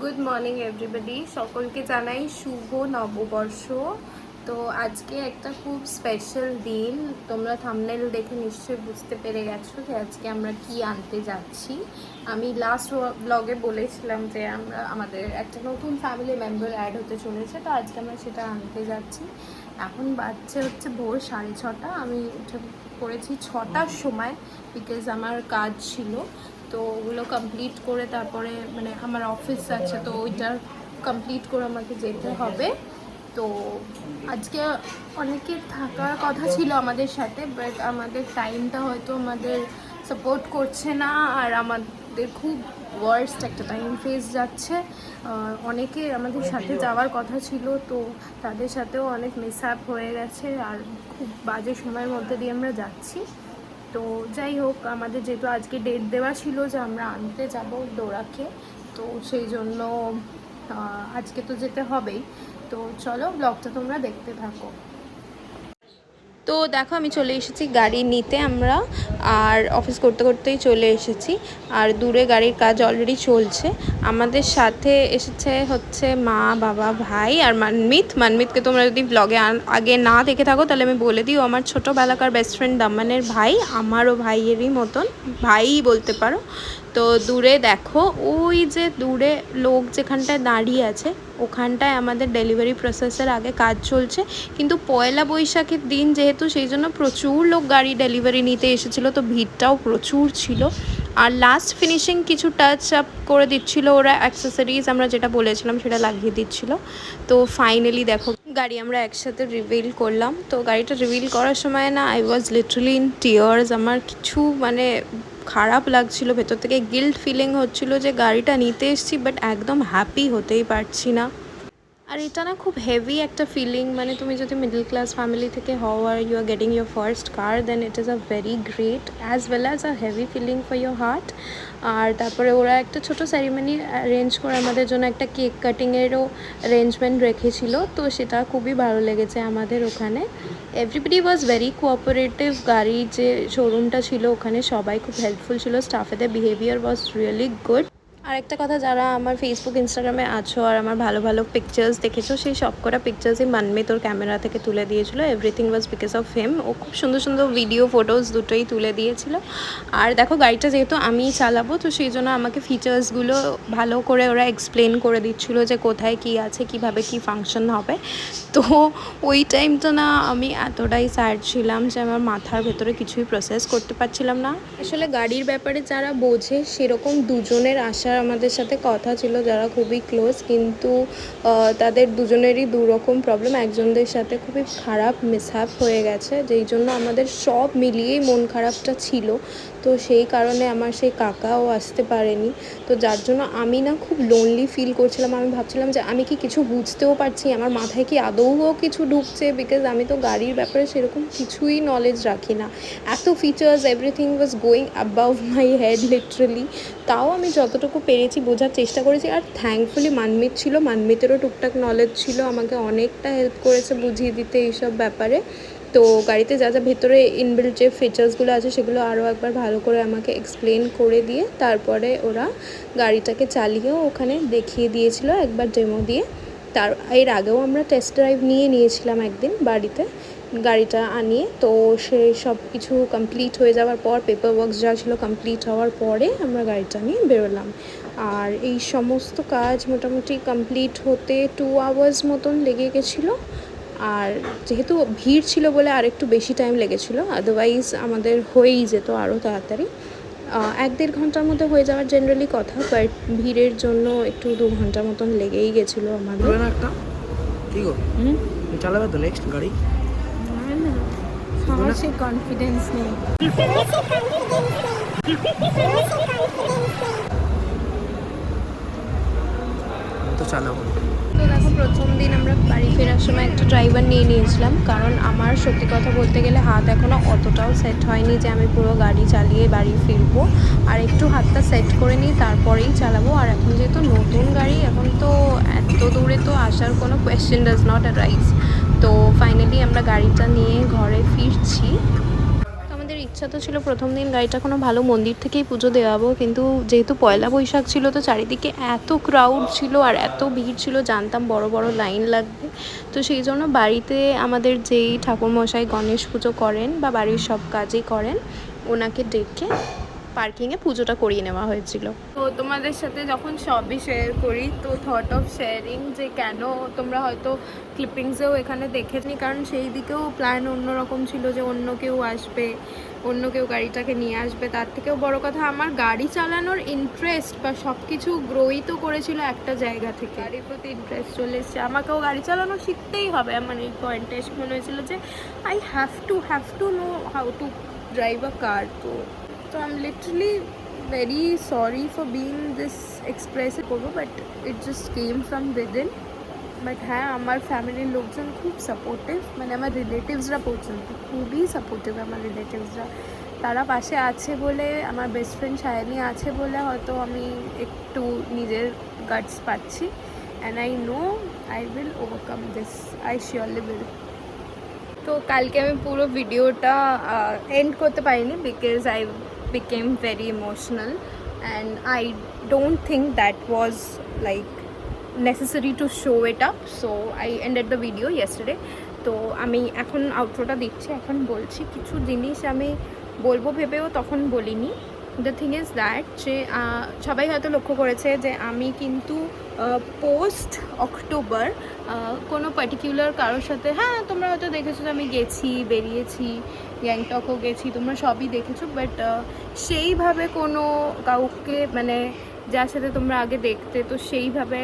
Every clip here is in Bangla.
গুড মর্নিং এভরিবডি, সকলকে জানাই শুভ নববর্ষ। তো আজকে একটা খুব স্পেশাল দিন। তোমরা থাম্বনেল দেখে নিশ্চয়ই বুঝতে পেরে গেছো যে আজকে আমরা কি আনতে যাচ্ছি। আমি লাস্ট ব্লগে বলেছিলাম যে আমাদের একটা নতুন ফ্যামিলি মেম্বার অ্যাড হতে চলেছে, তো আজকে আমরা সেটা আনতে যাচ্ছি। এখন বাজছে হচ্ছে ভোর 6:30। আমি উঠে পড়েছি 6টার সময়, বিকজ আমার কাজ ছিল। তো ওগুলো কমপ্লিট করে তারপরে মানে আমার অফিস আছে, তো ওইটা কমপ্লিট করে আমাকে যেতে হবে। তো আজকে অনেকের থাকার কথা ছিল আমাদের সাথে, বাট আমাদের টাইমটা হয়তো আমাদের সাপোর্ট করছে না, আর আমাদের খুব ওয়ার্স্ট একটা টাইম ফেস যাচ্ছে। অনেকে আমাদের সাথে যাওয়ার কথা ছিল, তো তাদের সাথেও অনেক মিস আপ হয়ে গেছে, আর খুব বাজে সময়ের মধ্যে দিয়ে আমরা যাচ্ছি। তো যাই হোক, আমাদের যেহেতু আজকে ডেট দেওয়া ছিল যে আমরা আনতে যাব ডোরাকে, তো সেই জন্য আজকে তো যেতে হবেই। তো চলো ব্লগটা তোমরা দেখতে থাকো। তো দেখো, আমি চলে এসেছি গাড়ি নিতে আমরা, আর অফিস করতে করতেই চলে এসেছি। আর দূরে গাড়ির কাজ অলরেডি চলছে। আমাদের সাথে এসেছে হচ্ছে মা, বাবা, ভাই আর মানমিতকে তোমরা যদি ব্লগে আগে না দেখে থাকো তাহলে আমি বলে দিই, ও আমার ছোটোবেলাকার বেস্ট ফ্রেন্ড দাম্মানের ভাই, আমারও ভাইয়েরই মতন, ভাইই বলতে পারো। তো দূরে দেখো, ওই যে দূরে লোক যেখানটায় দাঁড়িয়ে আছে, ওখানটায় আমাদের ডেলিভারি প্রসেসের আগে কাজ চলছে। কিন্তু পয়লা বৈশাখের দিন যেহেতু, সেই জন্য প্রচুর লোক গাড়ি ডেলিভারি নিতে এসেছিলো, তো ভিড়টাও প্রচুর ছিল। আর লাস্ট ফিনিশিং কিছু টাচ আপ করে দিচ্ছিলো ওরা, অ্যাক্সেসরিজ আমরা যেটা বলেছিলাম সেটা লাগিয়ে দিচ্ছিলো। তো ফাইনালি দেখো, গাড়ি আমরা একসাথে রিভিল করলাম। তো গাড়িটা রিভিল করার সময় না, I was literally in tears. আমার কিছু মানে খারাপ লাগছিল, ভেতর থেকে গিল্ট ফিলিং হচ্ছিল যে গাড়িটা নিতে এসেছি বাট একদম হ্যাপি হতেই পারছি না। আর এটা না খুব হেভি একটা ফিলিং, মানে তুমি যদি মিডল ক্লাস ফ্যামিলি থেকে হও আর you are getting your first car, then it is a very great as well as a heavy feeling for your heart. আর তারপরে ওরা একটা ছোটো সেরিমনি অ্যারেঞ্জ করে আমাদের জন্য একটা কেক কাটিংয়েরও অ্যারেঞ্জমেন্ট রেখেছিল, তো সেটা খুবই ভালো লেগেছে আমাদের ওখানে। Everybody was very cooperative. গাড়ির যে শোরুমটা ছিল ওখানে সবাই খুব হেল্পফুল ছিল, স্টাফেদের বিহেভিয়ার ওয়াজ রিয়েলি গুড। আর একটা কথা, যারা আমার ফেসবুক ইনস্টাগ্রামে আছো আর আমার ভালো ভালো পিকচার্স দেখেছো, সেই সব কটা পিকচার্সই মানমিত ওর ক্যামেরা থেকে তুলে দিয়েছিলো। Everything was because of him. ও খুব সুন্দর সুন্দর ভিডিও, ফটোস দুটোই তুলে দিয়েছিল। আর দেখো, গাড়িটা যেহেতু আমিই চালাবো, তো সেই জন্য আমাকে ফিচার্সগুলো ভালো করে ওরা এক্সপ্লেন করে দিচ্ছিলো যে কোথায় কী আছে, কিভাবে কি ফাংশন হবে। তো ওই টাইমটা না আমি এতটাই স্যাড ছিলাম যে আমার মাথার ভেতরে কিছুই প্রসেস করতে পারছিলাম না। আসলে গাড়ির ব্যাপারে যারা বোঝে, সেরকম দুজনের আসার আমাদের সাথে কথা ছিল, যারা খুবই ক্লোজ, কিন্তু তাদের দুজনেরই দুরকম প্রবলেম। একজনদের সাথে খুবই খারাপ মিসহ্যাপ হয়ে গেছে, যেই জন্য আমাদের সব মিলিয়েই মন খারাপটা ছিল। তো সেই কারণে আমার সেই কাকাও আসতে পারেনি, তো যার জন্য আমি না খুব লোনলি ফিল করছিলাম। আমি ভাবছিলাম যে আমি কি কিছু বুঝতেও পারছি, আমার মাথায় কি আদৌও কিছু ঢুকছে, বিকজ আমি তো গাড়ির ব্যাপারে সেরকম কিছুই নলেজ রাখি না। এত features, everything was going above my head literally. তাও আমি যতটুকু পেরেছি বোঝার চেষ্টা করেছি। আর থ্যাঙ্কফুলি মানমিত ছিল, মানমিতেরও টুকটাক নলেজ ছিল, আমাকে অনেকটা হেল্প করেছে বুঝিয়ে দিতে এইসব ব্যাপারে। তো গাড়িতে যা যা ভেতরে ইনবিল্ট যে ফিচার্সগুলো আছে সেগুলো আরও একবার ভালো করে আমাকে এক্সপ্লেন করে দিয়ে তারপরে ওরা গাড়িটাকে চালিয়েও ওখানে দেখিয়ে দিয়েছিল একবার ডেমো দিয়ে। এর আগেও আমরা টেস্ট ড্রাইভ নিয়েছিলাম একদিন বাড়িতে গাড়িটা আনিয়ে। তো সেই সব কিছু কমপ্লিট হয়ে যাওয়ার পর, পেপার ওয়ার্কস যা ছিল কমপ্লিট হওয়ার পরে আমরা গাড়িটা নিয়ে বেরোলাম। আর এই সমস্ত কাজ মোটামুটি কমপ্লিট হতে 2 আওয়ার্স মতন লেগে গেছিলো। আর যেহেতু ভিড় ছিল বলে আর একটু বেশি টাইম লেগেছিলো, আদারওয়াইজ আমাদের হয়েই যেত আরও তাড়াতাড়ি। 1-1.5 ঘন্টার মধ্যে হয়ে যাওয়ার জেনারেলি কথা, বাট ভিড়ের জন্য একটু 2 ঘন্টার মতন লেগেই গেছিলো আমাদের। চালাবে তো নেক্সট গাড়ি, আমার সেই কনফিডেন্স নেই। তো চালাবো। তো দেখো, প্রথম দিন আমরা বাড়ি ফেরার সময় একটা ড্রাইভার নিয়েছিলাম, কারণ আমার সত্যি কথা বলতে গেলে হাত এখনও অতটাও সেট হয়নি যে আমি পুরো গাড়ি চালিয়ে বাড়ি ফিরবো। আর একটু হাতটা সেট করে নিই, তারপরেই চালাবো। আর এখন যেহেতু নতুন গাড়ি, এখন তো এত দূরে তো আসার কোনো কোয়েশ্চেন ডাজ নট অ্যারাইজ। তো ফাইনালি আমরা গাড়িটা নিয়ে ঘরে ফিরছি। আমাদের ইচ্ছা তো ছিল প্রথম দিন গাড়িটা কোনো ভালো মন্দির থেকেই পুজো দেওয়াবো, কিন্তু যেহেতু পয়লা বৈশাখ ছিল তো চারিদিকে এত ক্রাউড ছিল আর এত ভিড় ছিল, জানতাম বড় বড় লাইন লাগবে। তো সেই জন্য বাড়িতে আমাদের যেই ঠাকুরমশাই গণেশ পুজো করেন বা বাড়ির সব কাজই করেন, ওনাকে ডেকে পার্কিংয়ে পুজোটা করিয়ে নেওয়া হয়েছিল। তো তোমাদের সাথে যখন সবই শেয়ার করি, তো থট অফ শেয়ারিং যে কেন তোমরা হয়তো ক্লিপিংসেও এখানে দেখেনি, কারণ সেই দিকেও প্ল্যান অন্যরকম ছিল যে অন্য কেউ আসবে, অন্য কেউ গাড়িটাকে নিয়ে আসবে। তার থেকেও বড় কথা, আমার গাড়ি চালানোর ইন্টারেস্ট বা সব কিছু গ্রোই তো করেছিল একটা জায়গা থেকে, গাড়ির প্রতি ইন্টারেস্ট চলে এসছে, আমাকেও গাড়ি চালানো শিখতেই হবে। আমার এই পয়েন্টে এসে মনে হয়েছিল যে I have to know how to drive a car. তো I am literally very sorry for being this expressive over, but it just came from within. But হ্যাঁ, আমার ফ্যামিলির লোকজন খুব সাপোর্টিভ, মানে আমার রিলেটিভসরা পর্যন্ত খুবই সাপোর্টিভ। আমার রিলেটিভসরা তারা পাশে আছে বলে, আমার বেস্ট ফ্রেন্ড সায়নী আছে বলে হয়তো আমি একটু নিজের গাটস পাচ্ছি, and I know I will overcome this, I surely will. তো কালকে আমি পুরো ভিডিওটা এন্ড করতে পারিনি because I became very emotional and I don't think that was like necessary to show it up, so I ended the video yesterday. তো আমি এখন আউটরোটা দিচ্ছি, এখন বলছি কিছু জিনিস আমি বলবো ভেবেও তখন বলিনি। দ্য থিং ইজ দ্যাট যে সবাই হয়তো লক্ষ্য করেছে যে আমি কিন্তু পোস্ট অক্টোবর কোনো পার্টিকুলার কারোর সাথে, হ্যাঁ তোমরা হয়তো দেখেছো যে আমি গেছি, বেরিয়েছি, গ্যাংটকও গেছি, তোমরা সবই দেখেছো, বাট সেইভাবে কোনো কাউকে মানে যার সাথে তোমরা আগে দেখতে, তো সেইভাবে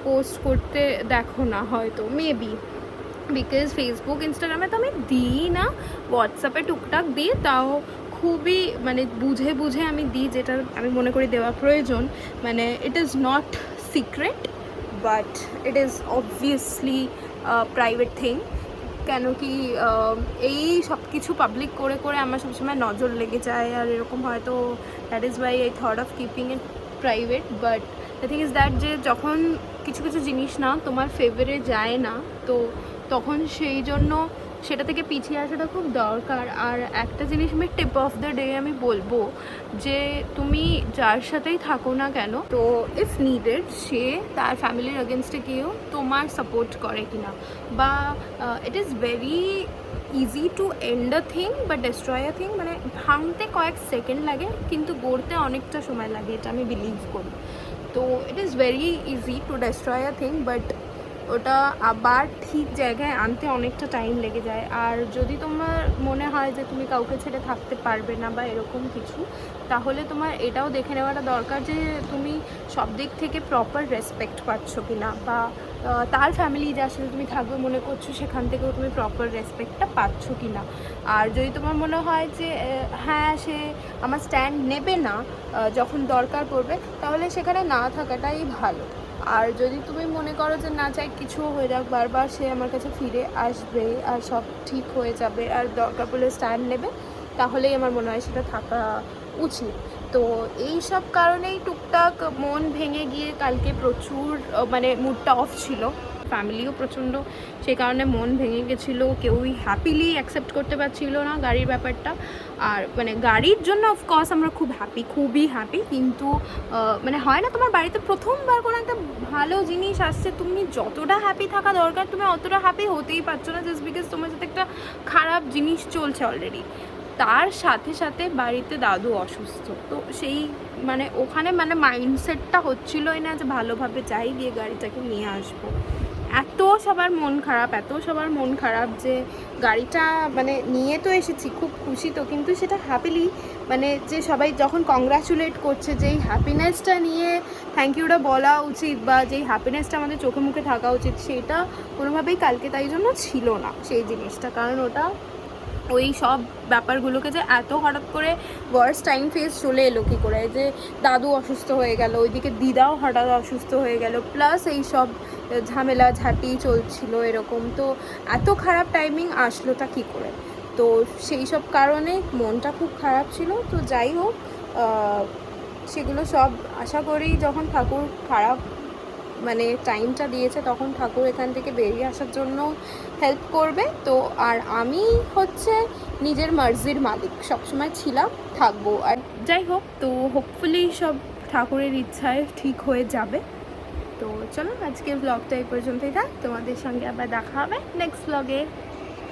পোস্ট করতে দেখো না হয়তো, মেবি বিকজ ফেসবুক ইনস্টাগ্রামে তো আমি দিই না, হোয়াটসঅ্যাপে টুকটাক দিই, তাও খুবই মানে বুঝে বুঝে আমি দিই যেটা আমি মনে করি দেওয়া প্রয়োজন। মানে it is not secret but it is obviously private thing. কেন কি এই সব কিছু পাবলিক করে করে আমার সবসময় নজর লেগে যায়, আর এরকম হয়তো that is Y I thought of keeping it private. But the thing is that যে যখন কিছু কিছু জিনিস না তোমার ফেভারে যায় না, তো তখন সেই জন্য সেটা থেকে পিছিয়ে আসাটা খুব দরকার। আর একটা জিনিস আমি টিপ অফ দ্য ডে আমি বলবো যে তুমি যার সাথেই থাকো না কেন, তো ইফ নিডেড সে তার ফ্যামিলির এগেনস্টে গিয়েও তোমার সাপোর্ট করে কিনা, বা it is very easy to end a thing but destroy a thing, মানে ভাঙতে কয়েক সেকেন্ড লাগে কিন্তু গড়তে অনেকটা সময় লাগে, এটা আমি বিলিভ করি। তো ইট is very easy to destroy a thing, but ওটা আবার ঠিক জায়গায় আনতে অনেকটা টাইম লেগে যায়। আর যদি তোমার মনে হয় যে তুমি কাউকে ছেড়ে থাকতে পারবে না বা এরকম কিছু, তাহলে তোমার এটাও দেখে নেওয়াটা দরকার যে তুমি সব দিক থেকে প্রপার রেসপেক্ট পাচ্ছ কি না, বা তার ফ্যামিলি যার সাথে তুমি থাকবে মনে করছো সেখান থেকেও তুমি প্রপার রেসপেক্টটা পাচ্ছ কি না। আর যদি তোমার মনে হয় যে হ্যাঁ সে আমার স্ট্যান্ড নেবে না যখন দরকার পড়বে, তাহলে সেখানে না থাকাটাই ভালো। আর যদি তুমি মনে করো যে না চাই কিছু হয়ে যাক, বারবার সে আমার কাছে ফিরে আসবে আর সব ঠিক হয়ে যাবে আর দরকার পড়লে স্ট্যান্ড নেবে, তাহলেই আমার মনে হয় সেটা থাকা উচিত। তো এই সব কারণেই টুকটাক মন ভেঙে গিয়ে কালকে প্রচুর মানে মুডটা অফ ছিল, ফ্যামিলিও প্রচণ্ড সেই কারণে মন ভেঙে গেছিলো, কেউই হ্যাপিলি অ্যাকসেপ্ট করতে পারছিল না গাড়ির ব্যাপারটা। আর মানে গাড়ির জন্য অফকোর্স আমরা খুব হ্যাপি, খুবই হ্যাপি, কিন্তু মানে হয় না তোমার বাড়িতে প্রথমবার কোনো একটা ভালো জিনিস আসছে, তুমি যতটা হ্যাপি থাকা দরকার তুমি অতটা হ্যাপি হতেই পারছো না, জাস্ট বিকজ তোমার সাথে একটা খারাপ জিনিস চলছে অলরেডি। তার সাথে সাথে বাড়িতে দাদু অসুস্থ, তো সেই মানে ওখানে মানে মাইন্ডসেটটা হচ্ছিলোই না যে ভালোভাবে যাই গিয়ে গাড়িটাকে নিয়ে আসবো। এত সবার মন খারাপ, এত সবার মন খারাপ যে গাড়িটা মানে নিয়ে তো এসেছি, খুব খুশি তো, কিন্তু সেটা হ্যাপিলি মানে যে সবাই যখন কংগ্রাচুলেট করছে, যেই হ্যাপিনেসটা নিয়ে থ্যাংক ইউটা বলা উচিত বা যেই হ্যাপিনেসটা আমাদের চোখে মুখে থাকা উচিত, সেটা কোনোভাবেই কালকে তাই জন্য ছিল না সেই জিনিসটা। কারণ ওটা ওই সব ব্যাপারগুলোকে যে এত হঠাৎ করে ওয়ার্স্ট টাইম ফেস চলে এলো কী করে, যে দাদু অসুস্থ হয়ে গেল, ওইদিকে দিদাও হঠাৎ অসুস্থ হয়ে গেল, প্লাস এই সব ঝামেলা ঝাঁটি চলছিল এরকম, তো এত খারাপ টাইমিং আসলোটা কী করে। তো সেই সব কারণে মনটা খুব খারাপ ছিল। তো যাই হোক, সেগুলো সব আশা করি যখন ঠাকুর খারাপ মানে টাইমটা দিয়েছে তখন ঠাকুর এখান থেকে বেরিয়ে আসার জন্য হেল্প করবে। তো আর আমি হচ্ছে নিজের মার্জির মালিক সবসময় ছিলাম, থাকবো। আর যাই হোক, তো হোপফুলি সব ঠাকুরের ইচ্ছায় ঠিক হয়ে যাবে। তো চলো আজকের ব্লগটা এই পর্যন্তই থাক, তোমাদের সঙ্গে আবার দেখা হবে নেক্সট ব্লগে।